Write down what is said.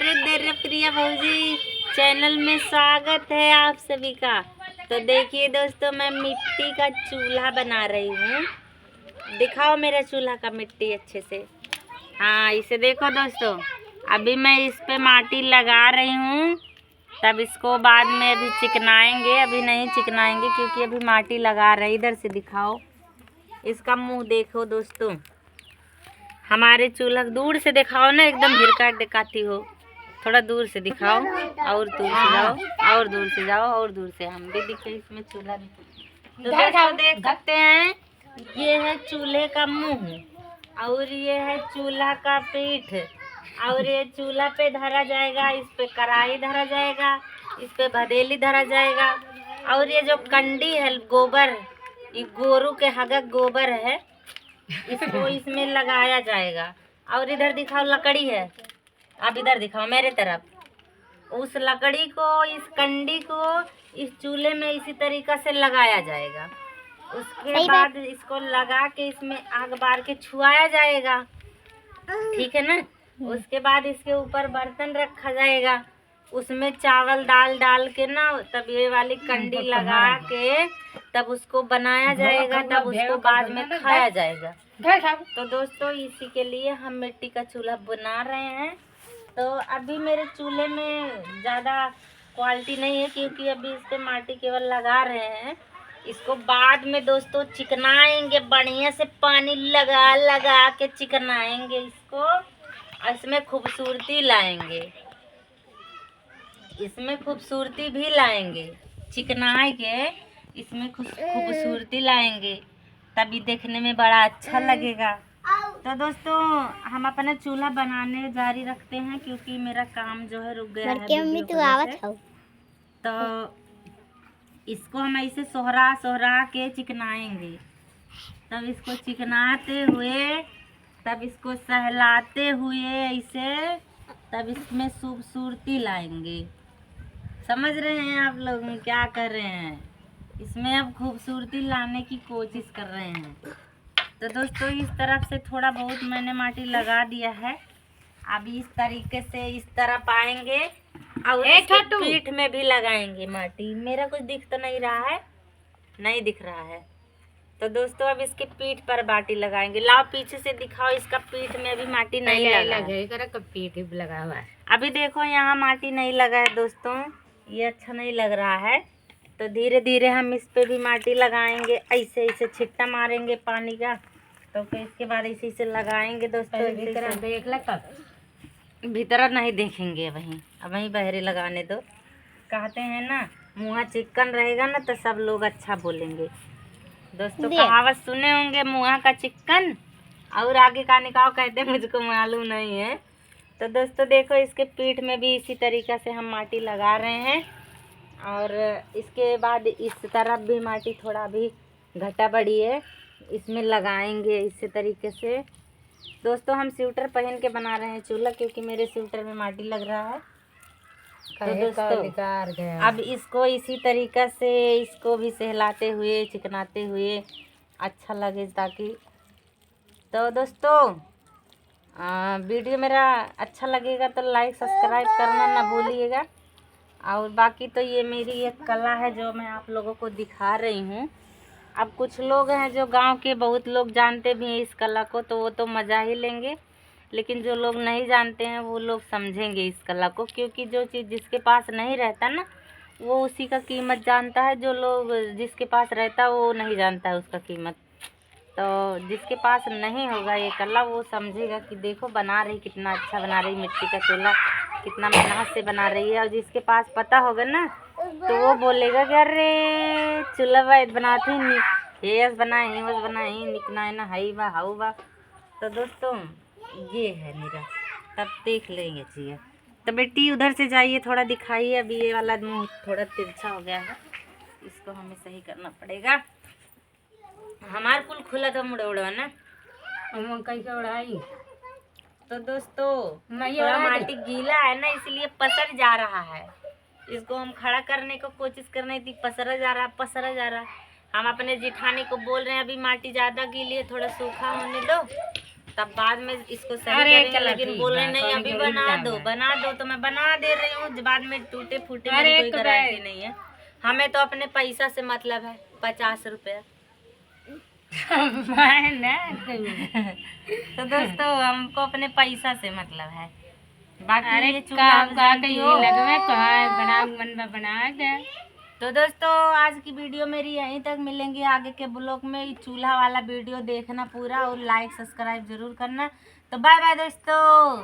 दर्र प्रिया भौजी चैनल में स्वागत है आप सभी का। तो देखिए दोस्तों, मैं मिट्टी का चूल्हा बना रही हूँ। दिखाओ मेरा चूल्हा का मिट्टी अच्छे से। हाँ, इसे देखो दोस्तों। अभी मैं इस पे माटी लगा रही हूँ, तब इसको बाद में अभी चिकनाएंगे। अभी नहीं चिकनाएंगे क्योंकि अभी माटी लगा रहे। इधर से दिखाओ, इसका मुंह देखो दोस्तों। हमारे चूल्हा दूर से दिखाओ ना, एकदम भिरका दिखाती हो। थोड़ा दूर से दिखाओ, और दूर से जाओ, और दूर से जाओ, और दूर से हम भी दिखे इसमें चूल्हा। तो दोस्तों देख सकते हैं, ये है चूल्हे का मुंह और ये है चूल्हा का पीठ। और ये चूल्हा पे धरा जाएगा, इस पे कढ़ाई धरा जाएगा, इस पे भदेली धरा जाएगा। और ये जो कंडी है गोबर, ये गोरू के हगक गोबर है, इसको इसमें लगाया जाएगा। और इधर दिखाओ लकड़ी है, अब इधर दिखाओ मेरे तरफ। उस लकड़ी को, इस कंडी को इस चूल्हे में इसी तरीका से लगाया जाएगा। उसके बाद इसको लगा के इसमें आग बार के छुआया जाएगा, ठीक है ना। उसके बाद इसके ऊपर बर्तन रखा जाएगा, उसमें चावल दाल डाल के ना, तब ये वाली कंडी लगा के तब उसको बनाया जाएगा, तब उसको बाद में खाया जाएगा। तो दोस्तों इसी के लिए हम मिट्टी का चूल्हा बना रहे हैं। तो अभी मेरे चूल्हे में ज़्यादा क्वालिटी नहीं है क्योंकि अभी इस पे माटी केवल लगा रहे हैं। इसको बाद में दोस्तों चिकनाएंगे, बढ़िया से पानी लगा लगा के चिकनाएंगे इसको। इसमें खूबसूरती लाएंगे, इसमें खूबसूरती भी लाएंगे, चिकनाए के इसमें खूबसूरती लाएंगे, तभी देखने में बड़ा अच्छा लगेगा। तो दोस्तों हम अपना चूल्हा बनाने जारी रखते हैं क्योंकि मेरा काम जो है रुक गया है वीडियो की वजह से। तो इसको हम ऐसे सोहरा सोहरा के चिकनाएंगे, तब इसको चिकनाते हुए, तब इसको सहलाते हुए ऐसे, तब इसमें खूबसूरती लाएंगे। समझ रहे हैं आप लोग क्या कर रहे हैं? इसमें अब खूबसूरती लाने की कोशिश कर रहे हैं। तो दोस्तों इस तरफ से थोड़ा बहुत मैंने माटी लगा दिया है। अभी इस तरीके से इस तरफ आएंगे और पीठ में भी लगाएंगे माटी। मेरा कुछ दिख तो नहीं रहा है, नहीं दिख रहा है। तो दोस्तों अब इसके पीठ पर माटी लगाएंगे। लाओ पीछे से दिखाओ, इसका पीठ में अभी माटी नहीं लगा है। पीठ लगा हुआ है। अभी देखो यहाँ माटी नहीं लगा है दोस्तों, ये अच्छा नहीं लग रहा है। तो धीरे धीरे हम इस पे भी माटी लगाएंगे, ऐसे ऐसे छिट्टा मारेंगे पानी का। तो फिर इसके बाद ऐसे ऐसे लगाएंगे दोस्तों। भीतर नहीं देखेंगे, वहीं बहरे लगाने दो। कहते हैं ना, मुँह चिकन रहेगा ना तो सब लोग अच्छा बोलेंगे। दोस्तों कहावत सुने होंगे, मुँह का चिकन और आगे का निकाह कहते हैं, मुझको मालूम नहीं है। तो दोस्तों देखो, इसके पीठ में भी इसी तरीक़ा से हम माटी लगा रहे हैं। और इसके बाद इस तरफ भी माटी थोड़ा भी घटा बड़ी है, इसमें लगाएंगे इसी तरीके से। दोस्तों हम स्वेटर पहन के बना रहे हैं चूल्हा क्योंकि मेरे स्वेटर में माटी लग रहा है। तो दोस्तों अब इसको इसी तरीक़ा से इसको भी सहलाते हुए, चिकनाते हुए अच्छा लगे ताकि। तो दोस्तों वीडियो मेरा अच्छा लगेगा तो लाइक सब्सक्राइब करना ना भूलिएगा। और बाकी तो ये मेरी एक कला है जो मैं आप लोगों को दिखा रही हूँ। अब कुछ लोग हैं जो गांव के, बहुत लोग जानते भी हैं इस कला को, तो वो तो मज़ा ही लेंगे। लेकिन जो लोग नहीं जानते हैं वो लोग समझेंगे इस कला को, क्योंकि जो चीज़ जिसके पास नहीं रहता ना, वो उसी का कीमत जानता है। जो लोग जिसके पास रहता वो नहीं जानता है उसका कीमत। तो जिसके पास नहीं होगा ये कला वो समझेगा कि देखो बना रही, कितना अच्छा बना रही, मिट्टी का चूल्हा कितना मेहनत से बना रही है। और जिसके पास पता होगा ना तो वो बोलेगा कि अरे चूल्हा बनाती हेस बनाए, हेस बनाए, निकना ना हई बा हाउ बा। तो दोस्तों ये है मेरा, तब देख लेंगे चाहिए। तो बेटी उधर से जाइए, थोड़ा दिखाइए। अभी ये वाला मुँह थोड़ा तिरछा हो गया है, इसको हमें सही करना पड़ेगा। हमार कुल खुला था मुड़े उड़वा ना, कैसे उड़ाई। तो दोस्तों थोड़ा माटी गीला है ना, इसलिए पसर जा रहा है। इसको हम खड़ा करने को कोशिश कर रही थी, पसरा जा रहा, पसरा जा रहा। हम अपने जिठानी को बोल रहे हैं अभी माटी ज़्यादा गीली है, थोड़ा सूखा होने दो, तब बाद में इसको सही अरे करेंगे, चलो लेकिन ठीक बोले बा, नहीं कौन अभी जरूरी बना दो तो मैं बना दे रही हूँ। बाद में टूटे फूटे अरे मेरी कोई तो गारंटी नहीं है। हमें तो अपने पैसा से मतलब है, 50 रुपया। मैं ना तो दोस्तों हमको अपने पैसा से मतलब है। बाकी अरे ये चूल्हा आप जानती हो। लगवे कहाँ बना मन में बना दे। तो दोस्तों आज की वीडियो मेरी यहीं तक, मिलेंगे आगे के ब्लॉग में। ये चूल्हा वाला वीडियो देखना पूरा और लाइक सब्सक्राइब जरूर करना। तो बाय बाय दोस्तों।